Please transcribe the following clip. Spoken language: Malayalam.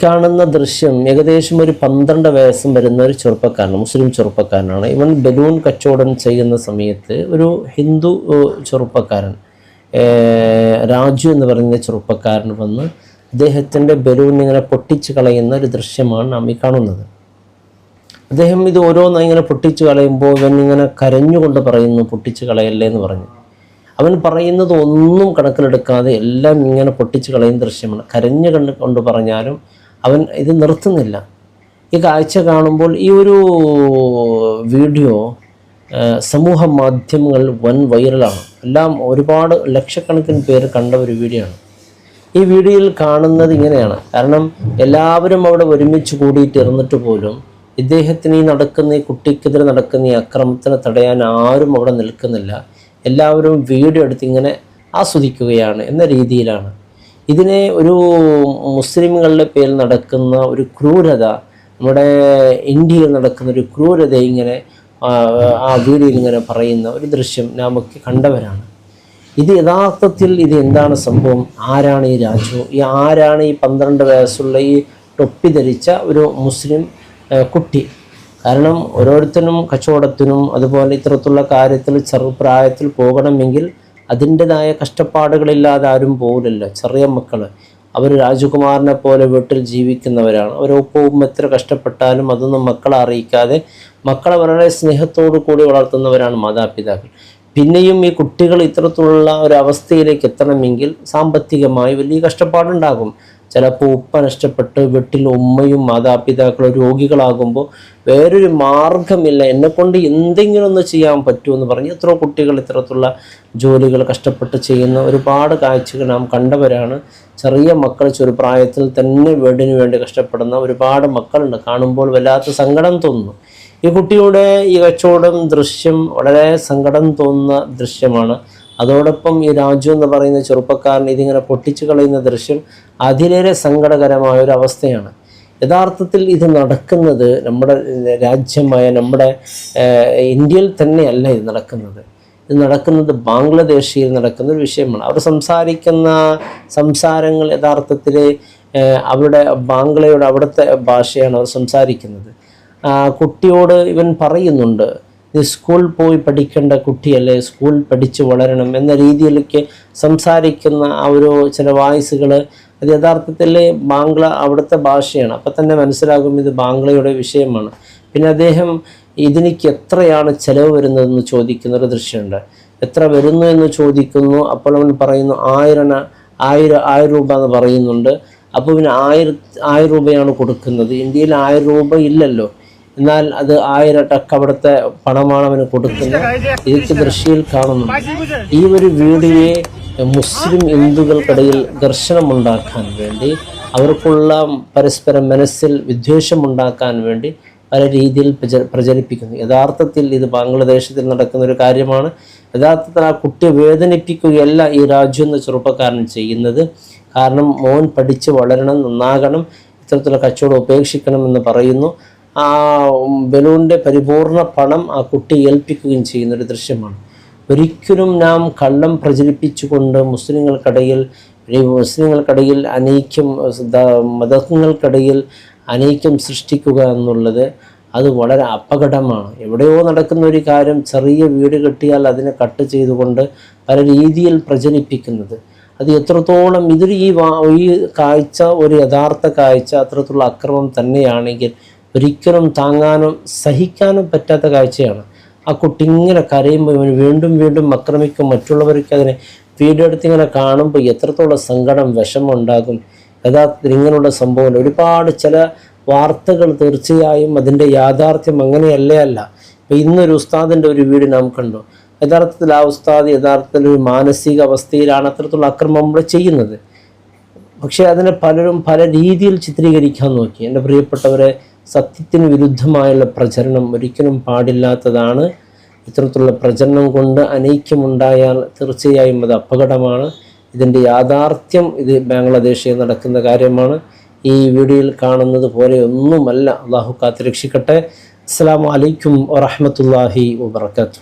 കാണുന്ന ദൃശ്യം ഏകദേശം ഒരു 12 വയസ്സും വരുന്ന ഒരു ചെറുപ്പക്കാരനാണ്, മുസ്ലിം ചെറുപ്പക്കാരനാണ്. ഇവൻ ബലൂൺ കച്ചവടം ചെയ്യുന്ന സമയത്ത് ഒരു ഹിന്ദു ചെറുപ്പക്കാരൻ രാജു എന്ന് പറയുന്ന ചെറുപ്പക്കാരൻ വന്ന് അദ്ദേഹത്തിൻ്റെ ബലൂൺ ഇങ്ങനെ പൊട്ടിച്ച് കളയുന്ന ഒരു ദൃശ്യമാണ് നാം ഈ കാണുന്നത്. അദ്ദേഹം ഇത് ഓരോന്ന് ഇങ്ങനെ പൊട്ടിച്ച് കളയുമ്പോൾ ഇവൻ ഇങ്ങനെ കരഞ്ഞുകൊണ്ട് പറയുന്നു, പൊട്ടിച്ച് കളയല്ലേ എന്ന് പറഞ്ഞു. അവൻ പറയുന്നത് ഒന്നും കണക്കിലെടുക്കാതെ എല്ലാം ഇങ്ങനെ പൊട്ടിച്ച് കളയുന്ന ദൃശ്യമാണ്. കരഞ്ഞു കൊണ്ട് പറഞ്ഞാലും അവൻ ഇത് നിർത്തുന്നില്ല. ഈ കാഴ്ച കാണുമ്പോൾ ഈ ഒരു വീഡിയോ സമൂഹ മാധ്യമങ്ങൾ വൻ വൈറലാണ്. എല്ലാം ഒരുപാട് ലക്ഷക്കണക്കിന് പേര് കണ്ട ഒരു വീഡിയോ ആണ്. ഈ വീഡിയോയിൽ കാണുന്നത് ഇങ്ങനെയാണ്. കാരണം എല്ലാവരും അവിടെ ഒരുമിച്ച് കൂടിയിട്ട് ഇരുന്നിട്ട് പോലും ഇദ്ദേഹത്തിന് ഈ കുട്ടിക്കെതിരെ നടക്കുന്ന ഈ അക്രമത്തിനെ തടയാൻ ആരും അവിടെ നിൽക്കുന്നില്ല. എല്ലാവരും വീഡിയോ എടുത്ത് ഇങ്ങനെ ആസ്വദിക്കുകയാണ് എന്ന രീതിയിലാണ്. ഇതിനെ ഒരു മുസ്ലിമുകളുടെ പേരിൽ നടക്കുന്ന ഒരു ക്രൂരത, നമ്മുടെ ഇന്ത്യയിൽ നടക്കുന്ന ഒരു ക്രൂരത ഇങ്ങനെ ആ വീഡിയോയിൽ ഇങ്ങനെ പറയുന്ന ഒരു ദൃശ്യം നാമൊക്കെ കണ്ടവരാണ്. ഇത് യഥാർത്ഥത്തിൽ ഇത് എന്താണ് സംഭവം? ആരാണ് ഈ രാജു? ആരാണ് ഈ 12 വയസ്സുള്ള ഈ ടൊപ്പി ധരിച്ച ഒരു മുസ്ലിം കുട്ടി? കാരണം ഓരോരുത്തരും കച്ചവടത്തിനും അതുപോലെ ഇത്തരത്തിലുള്ള കാര്യത്തിൽ ചെറുപ്രായത്തിൽ പോകണമെങ്കിൽ അതിൻ്റെതായ കഷ്ടപ്പാടുകളില്ലാതെ ആരും പോകില്ല. ചെറിയ മക്കൾ അവർ രാജകുമാരനെ പോലെ വീട്ടിൽ ജീവിക്കുന്നവരാണ്. അവരൊപ്പവും എത്ര കഷ്ടപ്പെട്ടാലും അതൊന്നും മക്കളെ അറിയിക്കാതെ മക്കളെ വളരെ സ്നേഹത്തോടു കൂടി വളർത്തുന്നവരാണ് മാതാപിതാക്കൾ. പിന്നെയും ഈ കുട്ടികൾ ഇത്തരത്തിലുള്ള ഒരു അവസ്ഥയിലേക്ക് എത്തണമെങ്കിൽ സാമ്പത്തികമായി വലിയ കഷ്ടപ്പാടുണ്ടാകും. ചിലപ്പോൾ ഉപ്പ നഷ്ടപ്പെട്ട് വീട്ടിൽ ഉമ്മയും മാതാപിതാക്കളും രോഗികളാകുമ്പോൾ വേറൊരു മാർഗമില്ല, എന്നെക്കൊണ്ട് എന്തെങ്കിലും ഒന്ന് ചെയ്യാൻ പറ്റുമെന്ന് പറഞ്ഞ് എത്രയോ കുട്ടികൾ ഇത്തരത്തിലുള്ള ജോലികൾ കഷ്ടപ്പെട്ട് ചെയ്യുന്ന ഒരുപാട് കാഴ്ചകൾ നാം കണ്ടവരാണ്. ചെറിയ മക്കൾ ചെറുപ്രായത്തിൽ തന്നെ വീടിന് വേണ്ടി കഷ്ടപ്പെടുന്ന ഒരുപാട് മക്കളുണ്ട്. കാണുമ്പോൾ വല്ലാത്ത സങ്കടം തോന്നുന്നു. ഈ കുട്ടിയുടെ ഈ കച്ചവടം ദൃശ്യം വളരെ സങ്കടം തോന്നുന്ന ദൃശ്യമാണ്. അതോടൊപ്പം ഈ രാജു എന്ന് പറയുന്ന ചെറുപ്പക്കാരൻ ഇതിങ്ങനെ പൊട്ടിച്ചു കളയുന്ന ദൃശ്യം അതിലേറെ സങ്കടകരമായ ഒരു അവസ്ഥയാണ്. യഥാർത്ഥത്തിൽ ഇത് നടക്കുന്നത് നമ്മുടെ രാജ്യമായ നമ്മുടെ ഇന്ത്യയിൽ തന്നെയല്ല ഇത് നടക്കുന്നത്. ഇത് നടക്കുന്നത് ബാംഗ്ലാദേശിൽ നടക്കുന്ന ഒരു വിഷയമാണ്. അവർ സംസാരിക്കുന്ന സംസാരങ്ങൾ യഥാർത്ഥത്തിൽ അവരുടെ ബാംഗ്ലയുടെ അവിടുത്തെ ഭാഷയാണ് അവർ സംസാരിക്കുന്നത്. കുട്ടിയോട് ഇവൻ പറയുന്നുണ്ട്, നീ സ്കൂൾ പോയി പഠിക്കേണ്ട കുട്ടിയല്ലേ, സ്കൂൾ പഠിച്ച് വളരണം എന്ന രീതിയിലേക്ക് സംസാരിക്കുന്ന ആ ഒരു ചില വായ്സുകൾ അത് യഥാർത്ഥത്തിൽ ബാംഗ്ല അവിടുത്തെ ഭാഷയാണ്. അപ്പം തന്നെ മനസ്സിലാകും ഇത് ബാംഗ്ലയുടെ വിഷയമാണ്. പിന്നെ അദ്ദേഹം ഇതിലേക്ക് എത്രയാണ് ചിലവ് വരുന്നതെന്ന് ചോദിക്കുന്ന ഒരു ദൃശ്യമുണ്ട്. എത്ര വരുന്നു എന്ന് ചോദിക്കുന്നു. അപ്പോൾ അവൻ പറയുന്നു 1000 രൂപ എന്ന് പറയുന്നുണ്ട്. അപ്പോൾ പിന്നെ 1000 രൂപയാണ് കൊടുക്കുന്നത്. ഇന്ത്യയിൽ 1000 രൂപ ഇല്ലല്ലോ, എന്നാൽ അത് 1000 ടക്ക് അവിടുത്തെ പണമാണ് അവന് കൊടുക്കുന്നത്. ഇതൊക്കെ ദൃശ്യയിൽ കാണുന്നു. ഈ ഒരു വീഡിയോയെ മുസ്ലിം ഹിന്ദുക്കൾക്കിടയിൽ ഘർഷണമുണ്ടാക്കാൻ വേണ്ടി, അവർക്കുള്ള പരസ്പരം മനസ്സിൽ വിദ്വേഷമുണ്ടാക്കാൻ വേണ്ടി പല രീതിയിൽ പ്രചരിപ്പിക്കുന്നു. യഥാർത്ഥത്തിൽ ഇത് ബാംഗ്ലാദേശത്തിൽ നടക്കുന്ന ഒരു കാര്യമാണ്. യഥാർത്ഥത്തിൽ ആ കുട്ടിയെ വേദനിപ്പിക്കുകയല്ല ഈ രാജു എന്ന ചെറുപ്പക്കാരൻ ചെയ്യുന്നത്. കാരണം മോൻ പഠിച്ച് വളരണം, നന്നാകണം, ഇത്തരത്തിലുള്ള കച്ചവടം ഉപേക്ഷിക്കണം എന്ന് പറയുന്നു. ആ ബലൂണിൻ്റെ പരിപൂർണ പണം ആ കുട്ടി ഏൽപ്പിക്കുകയും ചെയ്യുന്നൊരു ദൃശ്യമാണ്. ഒരിക്കലും നാം കള്ളം പ്രചരിപ്പിച്ചുകൊണ്ട് മുസ്ലിങ്ങൾക്കിടയിൽ അനൈക്യം, മതങ്ങൾക്കിടയിൽ അനൈക്യം സൃഷ്ടിക്കുക എന്നുള്ളത് അത് വളരെ അപകടമാണ്. എവിടെയോ നടക്കുന്ന ഒരു കാര്യം ചെറിയ വീട് കെട്ടിയാൽ അതിനെ കട്ട് ചെയ്തുകൊണ്ട് പല രീതിയിൽ പ്രചരിപ്പിക്കുന്നത് അത് എത്രത്തോളം ഇതൊരു ഈ കാഴ്ച ഒരു യഥാർത്ഥ കാഴ്ച അത്തരത്തിലുള്ള അക്രമം തന്നെയാണെങ്കിൽ ഒരിക്കലും താങ്ങാനും സഹിക്കാനും പറ്റാത്ത കാഴ്ചയാണ്. ആ കുട്ടി ഇങ്ങനെ കരയുമ്പോൾ ഇവന് വീണ്ടും വീണ്ടും ആക്രമിക്കും. മറ്റുള്ളവർക്ക് അതിനെ വീഡിയോ എടുത്ത് ഇങ്ങനെ കാണുമ്പോൾ എത്രത്തോളം സങ്കടം, വിഷമം ഉണ്ടാകും. യഥാർത്ഥത്തിൽ ഇങ്ങനെയുള്ള സംഭവം ഒരുപാട് ചില വാർത്തകൾ തീർച്ചയായും അതിൻ്റെ യാഥാർത്ഥ്യം അങ്ങനെയല്ല. ഇപ്പം ഇന്നൊരു ഉസ്താദിൻ്റെ ഒരു വീഡിയോ നാം കണ്ടു. യഥാർത്ഥത്തിൽ ആ ഉസ്താദ് യഥാർത്ഥത്തിൽ ഒരു മാനസിക അവസ്ഥയിലാണ് അത്തരത്തിലുള്ള അക്രമം നമ്മൾ ചെയ്യുന്നത്. പക്ഷേ അതിനെ പലരും പല രീതിയിൽ ചിത്രീകരിക്കാൻ നോക്കി. എൻ്റെ പ്രിയപ്പെട്ടവരെ, സത്യത്തിന് വിരുദ്ധമായുള്ള പ്രചരണം ഒരിക്കലും പാടില്ലാത്തതാണ്. ഇത്തരത്തിലുള്ള പ്രചരണം കൊണ്ട് അനൈക്യമുണ്ടായാൽ തീർച്ചയായും അത് അപകടമാണ്. ഇതിൻ്റെ യാഥാർത്ഥ്യം ഇത് ബാംഗ്ലാദേശിൽ നടക്കുന്ന കാര്യമാണ്. ഈ വീഡിയോയിൽ കാണുന്നത് പോലെ ഒന്നുമല്ല. അള്ളാഹു കാത്ത് രക്ഷിക്കട്ടെ. അസ്സലാമു അലൈക്കും വറഹ്മത്തുള്ളാഹി വബറകാതുഹു.